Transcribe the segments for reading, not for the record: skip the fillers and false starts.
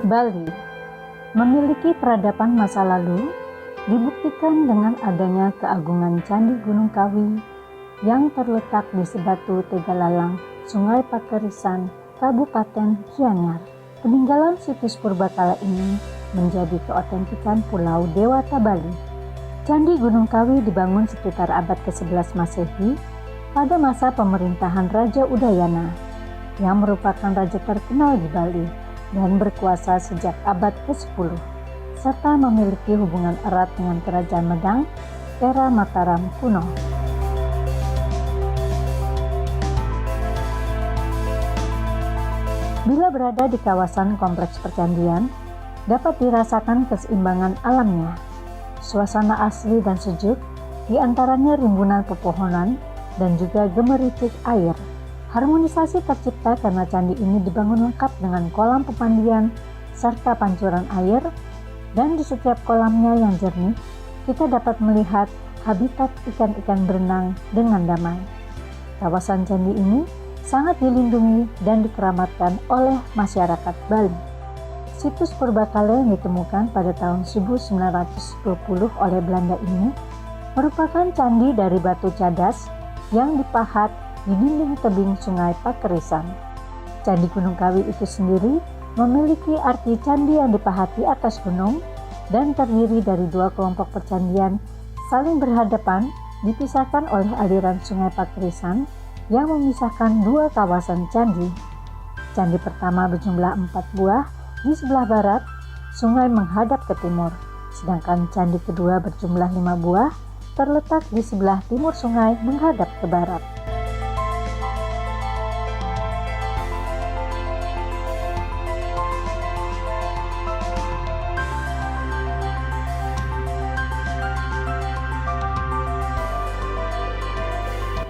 Bali memiliki peradaban masa lalu, dibuktikan dengan adanya keagungan Candi Gunung Kawi yang terletak di Sebatu Tegalalang, Sungai Pakerisan, Kabupaten Gianyar. Peninggalan situs purbakala ini menjadi keotentikan Pulau Dewata Bali. Candi Gunung Kawi dibangun sekitar abad ke-11 Masehi pada masa pemerintahan Raja Udayana, yang merupakan raja terkenal di Bali dan berkuasa sejak abad ke-10, serta memiliki hubungan erat dengan Kerajaan Medang era Mataram kuno. Bila berada di kawasan kompleks percandian, dapat dirasakan keseimbangan alamnya. Suasana asli dan sejuk, di antaranya rimbunan pepohonan dan juga gemericik air. Harmonisasi tercipta karena candi ini dibangun lengkap dengan kolam pemandian serta pancuran air, dan di setiap kolamnya yang jernih, kita dapat melihat habitat ikan-ikan berenang dengan damai. Kawasan candi ini sangat dilindungi dan dikeramatkan oleh masyarakat Bali. Situs purbakala yang ditemukan pada tahun 1920 oleh Belanda ini merupakan candi dari batu cadas yang dipahat di dinding tebing Sungai Pakerisan. Candi Gunung Kawi itu sendiri memiliki arti candi yang dipahat di atas gunung dan terdiri dari dua kelompok percandian saling berhadapan, dipisahkan oleh aliran Sungai Pakerisan yang memisahkan dua kawasan candi. Candi pertama berjumlah 4 buah di sebelah barat, sungai menghadap ke timur, sedangkan candi kedua berjumlah 5 buah terletak di sebelah timur sungai menghadap ke barat.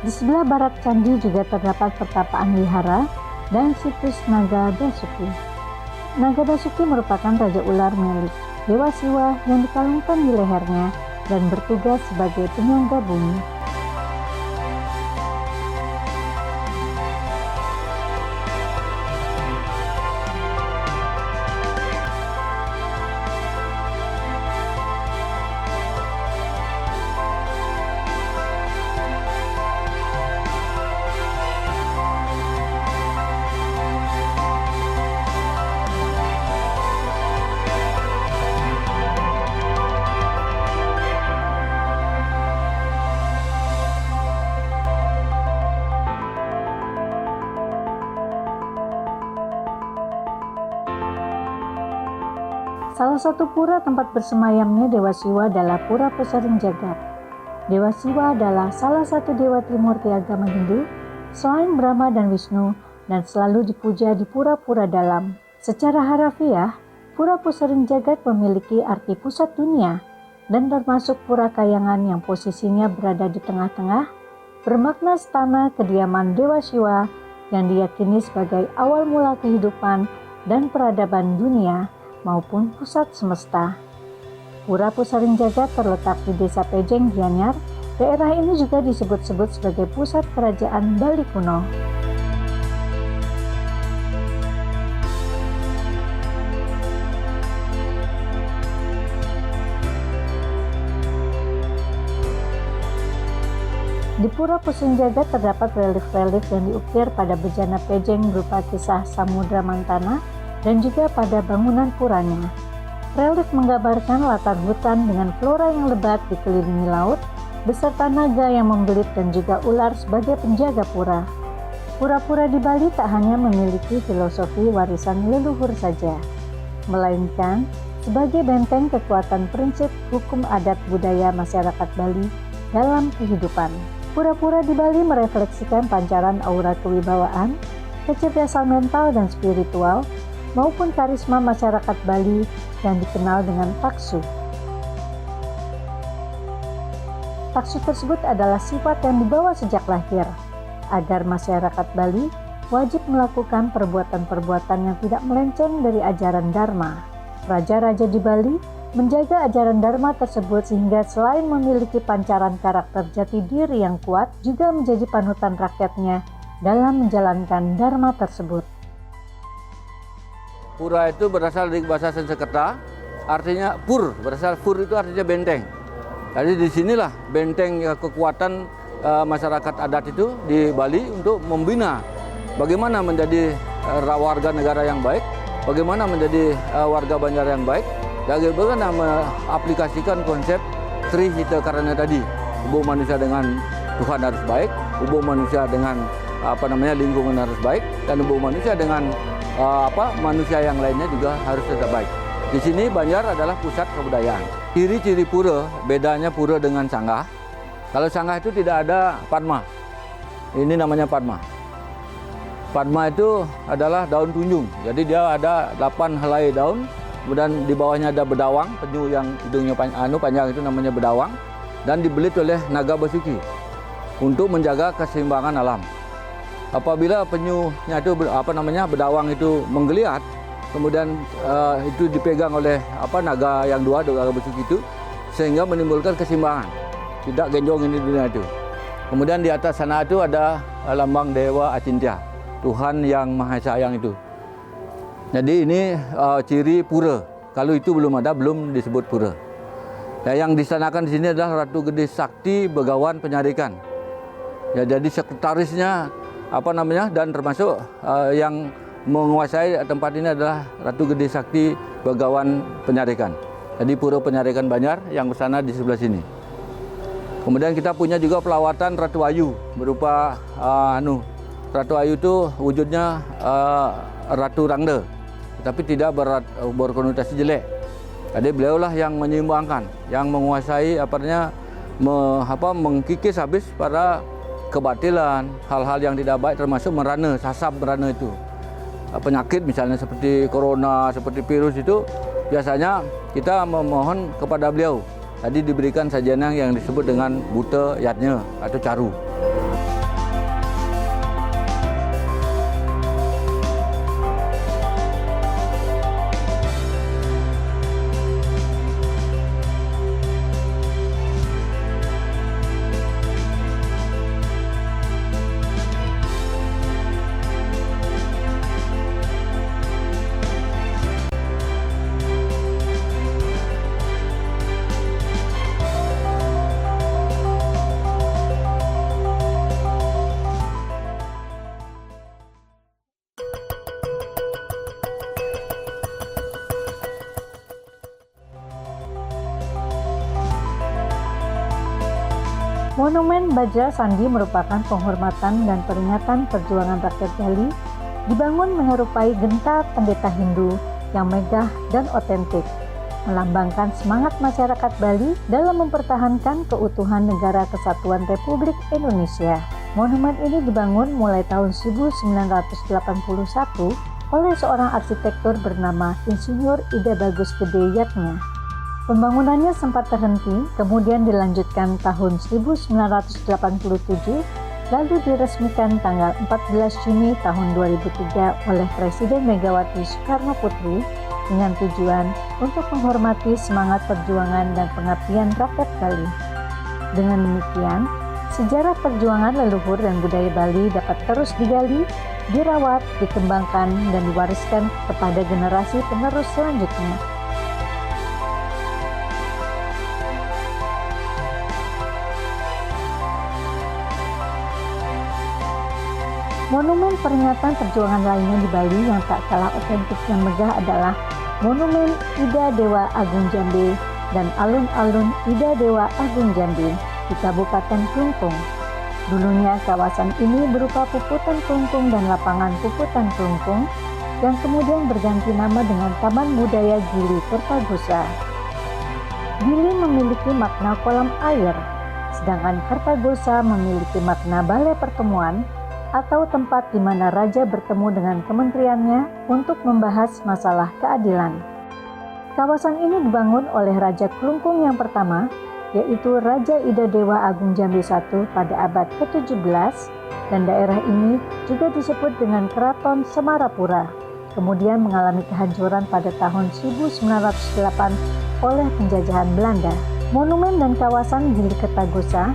Di sebelah barat candi juga terdapat pertapaan wihara dan situs Naga Basuki. Naga Basuki merupakan raja ular milik Dewa Siwa yang dikalungkan di lehernya dan bertugas sebagai penyangga bumi. Salah satu pura tempat bersemayamnya Dewa Siwa adalah Pura Pusaring Jagat. Dewa Siwa adalah salah satu dewa timur di agama Hindu selain Brahma dan Wisnu, dan selalu dipuja di pura-pura dalam. Secara harafiah, Pura Pusaring Jagat memiliki arti pusat dunia dan termasuk pura kayangan yang posisinya berada di tengah-tengah, bermakna stana kediaman Dewa Siwa yang diyakini sebagai awal mula kehidupan dan peradaban dunia maupun pusat semesta. Pura Pusaring Jagat terletak di Desa Pejeng, Gianyar. Daerah ini juga disebut-sebut sebagai pusat kerajaan Bali kuno. Di Pura Pusaring Jagat terdapat relief-relief yang diukir pada bejana Pejeng berupa kisah Samudra Mantana dan juga pada bangunan puranya. Relief menggambarkan latar hutan dengan flora yang lebat dikelilingi laut, beserta naga yang membelit dan juga ular sebagai penjaga pura. Pura-pura di Bali tak hanya memiliki filosofi warisan leluhur saja, melainkan sebagai benteng kekuatan prinsip hukum adat budaya masyarakat Bali dalam kehidupan. Pura-pura di Bali merefleksikan pancaran aura kewibawaan, kecerdasan mental dan spiritual, maupun karisma masyarakat Bali yang dikenal dengan taksu. Taksu tersebut adalah sifat yang dibawa sejak lahir, agar masyarakat Bali wajib melakukan perbuatan-perbuatan yang tidak melenceng dari ajaran Dharma. Raja-raja di Bali menjaga ajaran Dharma tersebut sehingga selain memiliki pancaran karakter jati diri yang kuat, juga menjadi panutan rakyatnya dalam menjalankan Dharma tersebut. Pura itu berasal dari bahasa Sanskerta, artinya pur, itu artinya benteng. Jadi disinilah benteng kekuatan masyarakat adat itu di Bali untuk membina bagaimana menjadi warga negara yang baik, bagaimana menjadi warga Banjar yang baik, dan bagaimana mengaplikasikan konsep Sri Hita Karana tadi. Hubungan manusia dengan Tuhan harus baik, hubungan manusia dengan lingkungan harus baik, dan hubungan manusia dengan manusia yang lainnya juga harus tetap baik. Di sini Banjar adalah pusat kebudayaan. Ciri-ciri pura, bedanya pura dengan sanggah. Kalau sanggah itu tidak ada padma. Ini namanya padma. Padma itu adalah daun tunjung. Jadi dia ada 8 helai daun, kemudian di bawahnya ada bedawang, penyu yang hidungnya panjang itu namanya bedawang, dan dibelit oleh naga basuki untuk menjaga keseimbangan alam. Apabila penyunya itu bedawang itu menggeliat, kemudian itu dipegang oleh naga yang dua naga basuki itu, sehingga menimbulkan keseimbangan, tidak genjong ini dunia itu. Kemudian di atas sana itu ada lambang Dewa Acintya, Tuhan yang Maha Sayang itu. Jadi ini ciri pura. Kalau itu belum ada, belum disebut pura. Ya, yang disanakan di sini adalah Ratu Gede Sakti Begawan Penyarikan. Ya, jadi sekretarisnya dan termasuk yang menguasai tempat ini adalah Ratu Gede Sakti Begawan Penyarikan. Jadi Pura Penyarikan Banjar yang bersana di sebelah sini. Kemudian kita punya juga pelawatan Ratu Ayu berupa Ratu Ayu itu wujudnya Ratu Rangda, tetapi tidak berkonotasi jelek. Jadi beliaulah yang menyeimbangkan, yang menguasai mengkikis habis pada kebatilan, hal-hal yang tidak baik, termasuk merana, sasab merana itu. Penyakit misalnya seperti corona, seperti virus itu, biasanya kita memohon kepada beliau. Tadi diberikan sajian yang disebut dengan buta yatnya atau caru. Monumen Bajra Sandi merupakan penghormatan dan peringatan perjuangan rakyat Bali, dibangun menyerupai genta pendeta Hindu yang megah dan otentik, melambangkan semangat masyarakat Bali dalam mempertahankan keutuhan Negara Kesatuan Republik Indonesia. Monumen ini dibangun mulai tahun 1981 oleh seorang arsitektur bernama Insinyur Ida Bagus Gede Yatnya. Pembangunannya sempat terhenti, kemudian dilanjutkan tahun 1987, lalu diresmikan tanggal 14 Juni tahun 2003 oleh Presiden Megawati Soekarno Putri dengan tujuan untuk menghormati semangat perjuangan dan pengabdian rakyat Bali. Dengan demikian, sejarah perjuangan leluhur dan budaya Bali dapat terus digali, dirawat, dikembangkan, dan diwariskan kepada generasi penerus selanjutnya. Monumen peringatan perjuangan lainnya di Bali yang tak kalah otentik dan megah adalah Monumen Ida Dewa Agung Jambe dan Alun-alun Ida Dewa Agung Jambe di Kabupaten Klungkung. Dulunya kawasan ini berupa Puputan Klungkung dan Lapangan Puputan Klungkung yang kemudian berganti nama dengan Taman Budaya Gili Kertagosa. Gili memiliki makna kolam air, sedangkan Kertagosa memiliki makna balai pertemuan atau tempat di mana raja bertemu dengan kementeriannya untuk membahas masalah keadilan. Kawasan ini dibangun oleh Raja Klungkung yang pertama, yaitu Raja Ida Dewa Agung Jambe I pada abad ke-17, dan daerah ini juga disebut dengan Keraton Semarapura, kemudian mengalami kehancuran pada tahun 1908 oleh penjajahan Belanda. Monumen dan kawasan Gili Kertagosa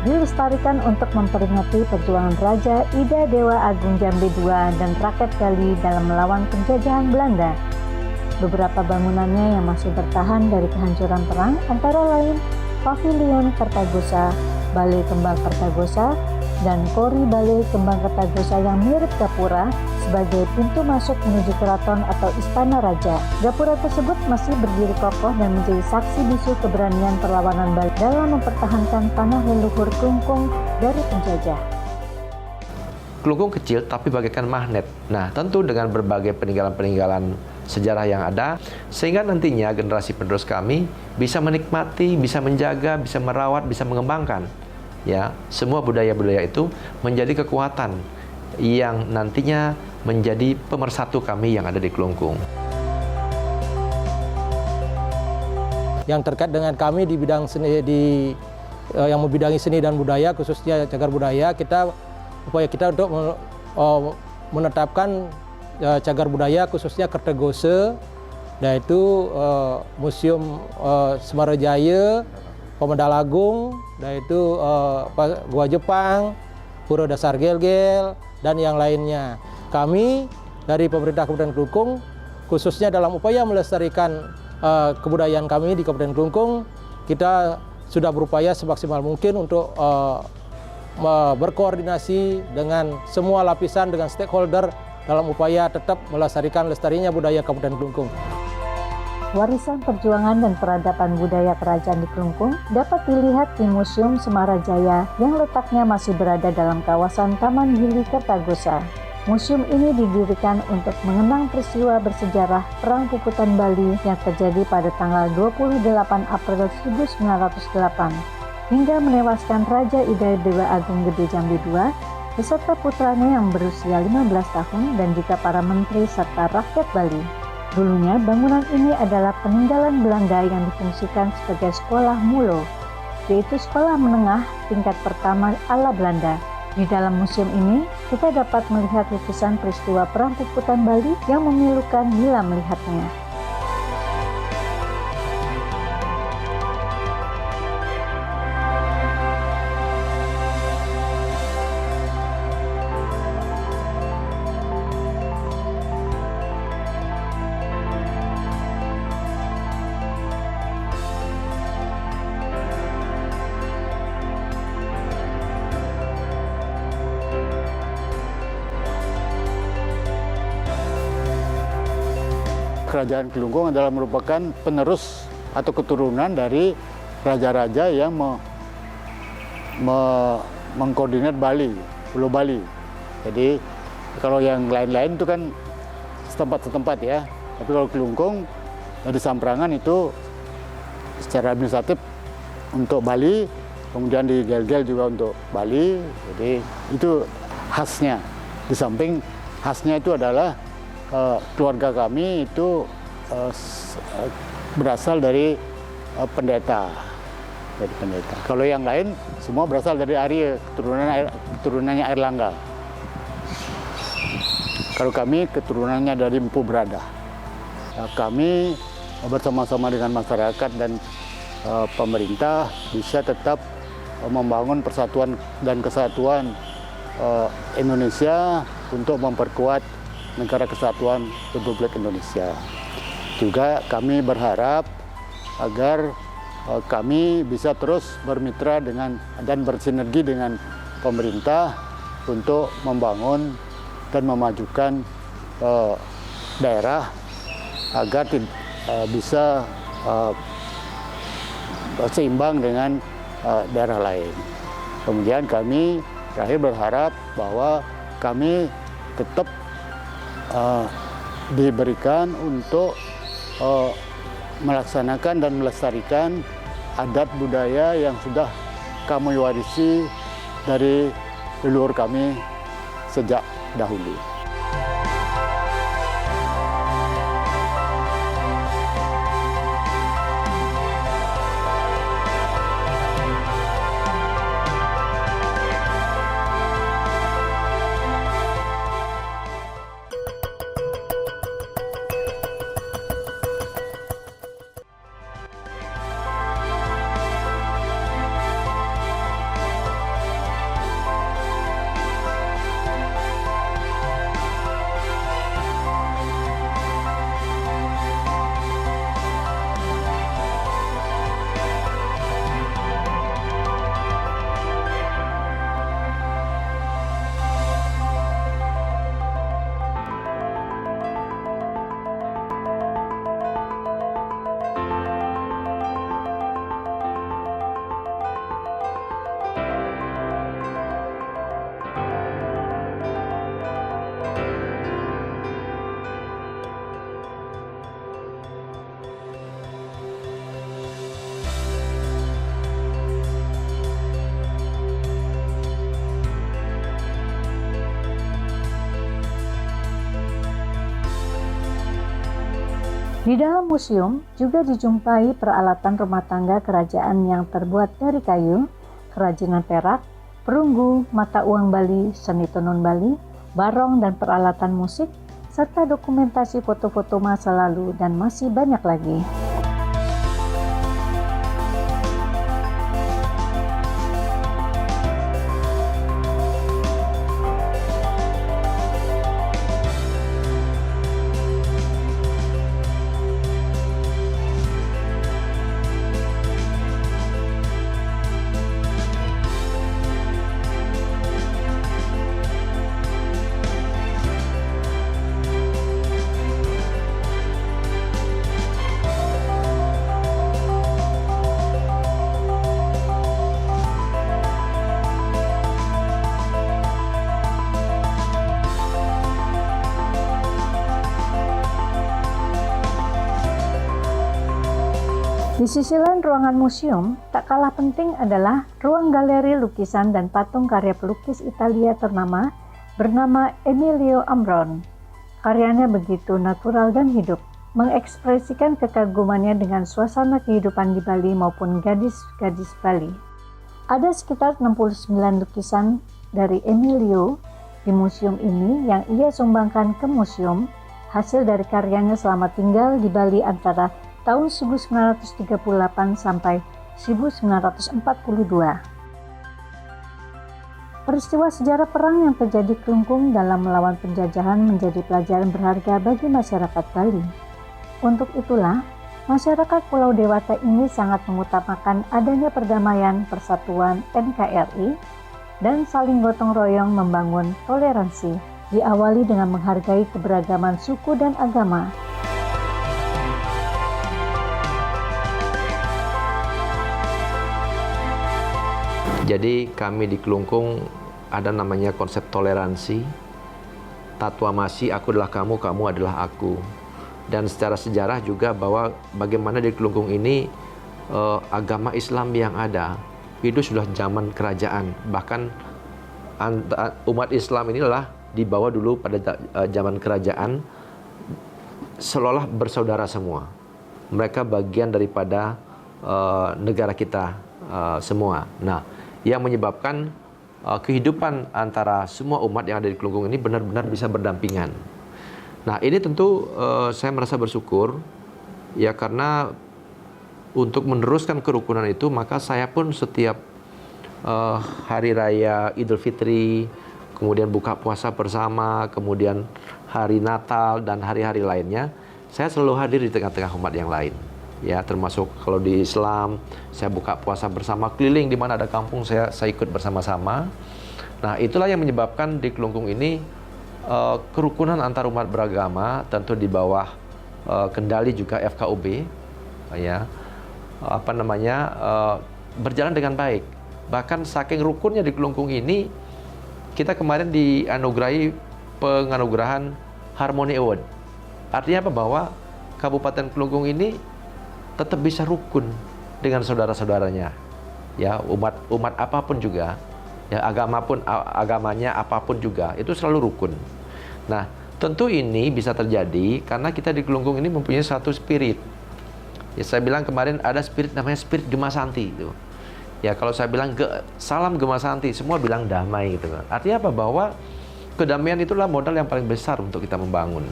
dilestarikan untuk memperingati perjuangan Raja Ida Dewa Agung Jambi II dan rakyat Bali dalam melawan penjajahan Belanda. Beberapa bangunannya yang masih bertahan dari kehancuran perang antara lain Pavilion Kertagosa, Balai Kembang Kertagosa, dan Kori Balai Kembang Kertagosa yang mirip gapura sebagai pintu masuk menuju keraton atau istana raja. Gapura tersebut masih berdiri kokoh dan menjadi saksi bisu keberanian perlawanan Bali dalam mempertahankan tanah leluhur Klungkung dari penjajah. Klungkung kecil tapi bagaikan magnet. Nah, tentu dengan berbagai peninggalan-peninggalan sejarah yang ada, sehingga nantinya generasi penerus kami bisa menikmati, bisa menjaga, bisa merawat, bisa mengembangkan. Ya, semua budaya-budaya itu menjadi kekuatan yang nantinya menjadi pemersatu kami yang ada di Klungkung. Yang terkait dengan kami di bidang seni, yang membidangi seni dan budaya, khususnya cagar budaya, upaya kita untuk menetapkan cagar budaya khususnya Kertagosa, yaitu Museum Semarajaya, Pemendalagung, yaitu Gua Jepang, Pura Dasar Gel-Gel, dan yang lainnya. Kami dari pemerintah Kabupaten Klungkung, khususnya dalam upaya melestarikan kebudayaan kami di Kabupaten Klungkung, kita sudah berupaya semaksimal mungkin untuk berkoordinasi dengan semua lapisan, dengan stakeholder dalam upaya tetap lestarinya budaya Kabupaten Klungkung. Warisan perjuangan dan peradaban budaya kerajaan di Klungkung dapat dilihat di Museum Semarajaya yang letaknya masih berada dalam kawasan Taman Gili Kertagosa. Museum ini didirikan untuk mengenang peristiwa bersejarah Perang Puputan Bali yang terjadi pada tanggal 28 April 1908 hingga menewaskan Raja Ida Dewa Agung Gede Jambi II beserta putranya yang berusia 15 tahun dan juga para menteri serta rakyat Bali. Dulunya bangunan ini adalah peninggalan Belanda yang difungsikan sebagai sekolah Mulo, yaitu sekolah menengah tingkat pertama ala Belanda. Di dalam museum ini, kita dapat melihat lukisan peristiwa Perang Puputan Bali yang memilukan bila melihatnya. Kerajaan Klungkung adalah merupakan penerus atau keturunan dari raja-raja yang mengkoordinat Bali, Pulau Bali. Jadi kalau yang lain-lain itu kan setempat-setempat ya. Tapi kalau Klungkung dari Samprangan itu secara administratif untuk Bali, kemudian di Gel-Gel juga untuk Bali. Jadi itu khasnya. Di samping khasnya itu adalah keluarga kami itu berasal dari pendeta. Kalau yang lain semua berasal dari Arya, keturunannya Airlangga. Kalau kami keturunannya dari Empu Berada. Kami bersama-sama dengan masyarakat dan pemerintah bisa tetap membangun persatuan dan kesatuan Indonesia untuk memperkuat Negara Kesatuan Republik Indonesia. Juga kami berharap agar kami bisa terus bermitra dengan dan bersinergi dengan pemerintah untuk membangun dan memajukan daerah agar bisa seimbang dengan daerah lain. Kemudian kami terakhir berharap bahwa kami tetap diberikan untuk melaksanakan dan melestarikan adat budaya yang sudah kami warisi dari leluhur kami sejak dahulu. Di dalam museum juga dijumpai peralatan rumah tangga kerajaan yang terbuat dari kayu, kerajinan perak, perunggu, mata uang Bali, seni tenun Bali, barong dan peralatan musik, serta dokumentasi foto-foto masa lalu dan masih banyak lagi. Di sisi lain ruangan museum, tak kalah penting adalah ruang galeri lukisan dan patung karya pelukis Italia ternama bernama Emilio Ambron. Karyanya begitu natural dan hidup, mengekspresikan kekagumannya dengan suasana kehidupan di Bali maupun gadis-gadis Bali. Ada sekitar 69 lukisan dari Emilio di museum ini yang ia sumbangkan ke museum, hasil dari karyanya selama tinggal di Bali antara tahun 1938 sampai 1942. Peristiwa sejarah perang yang terjadi Kelungkung dalam melawan penjajahan menjadi pelajaran berharga bagi masyarakat Bali. Untuk itulah, masyarakat Pulau Dewata ini sangat mengutamakan adanya perdamaian, persatuan, NKRI, dan saling gotong royong membangun toleransi, diawali dengan menghargai keberagaman suku dan agama. Jadi kami di Kelungkung ada namanya konsep toleransi, tatwamasi, aku adalah kamu, kamu adalah aku. Dan secara sejarah juga bahwa bagaimana di Kelungkung ini agama Islam yang ada, itu sudah zaman kerajaan. Bahkan umat Islam inilah dibawa dulu pada zaman kerajaan, seolah bersaudara semua. Mereka bagian daripada negara kita semua. Nah, yang menyebabkan kehidupan antara semua umat yang ada di Kelungkung ini benar-benar bisa berdampingan. Nah, ini tentu saya merasa bersyukur ya, karena untuk meneruskan kerukunan itu maka saya pun setiap hari raya Idul Fitri, kemudian buka puasa bersama, kemudian hari Natal dan hari-hari lainnya, saya selalu hadir di tengah-tengah umat yang lain. Ya, termasuk kalau di Islam, saya buka puasa bersama, keliling di mana ada kampung saya ikut bersama-sama. Nah, itulah yang menyebabkan di Kelungkung ini kerukunan antar umat beragama, tentu di bawah kendali juga FKUB, ya, berjalan dengan baik. Bahkan saking rukunnya di Kelungkung ini, kita kemarin dianugerahi penganugerahan Harmony Award. Artinya apa? Bahwa Kabupaten Kelungkung ini tetap bisa rukun dengan saudara-saudaranya, ya, umat apapun juga, ya, agamanya apapun juga, itu selalu rukun. Nah, tentu ini bisa terjadi karena kita di Kelungkung ini mempunyai satu spirit. Ya, saya bilang kemarin ada spirit namanya spirit Gemasanti itu. Ya, kalau saya bilang salam Gemasanti, semua bilang damai gitu kan. Artinya apa? Bahwa kedamaian itulah modal yang paling besar untuk kita membangun.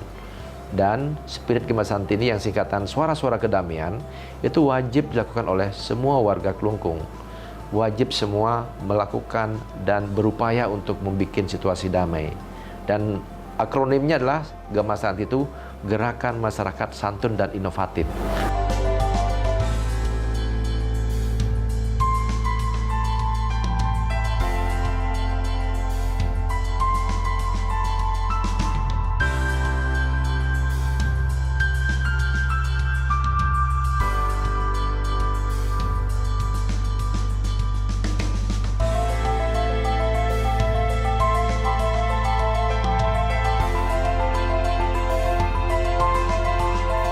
Dan spirit Gemasanti ini yang singkatan suara-suara kedamaian itu wajib dilakukan oleh semua warga Kelungkung. Wajib semua melakukan dan berupaya untuk membuat situasi damai. Dan akronimnya adalah Gemasanti itu Gerakan Masyarakat Santun dan Inovatif.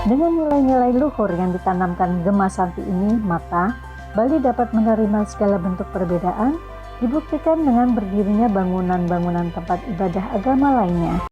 Dengan nilai-nilai luhur yang ditanamkan Gemasanti ini, maka Bali dapat menerima segala bentuk perbedaan, dibuktikan dengan berdirinya bangunan-bangunan tempat ibadah agama lainnya.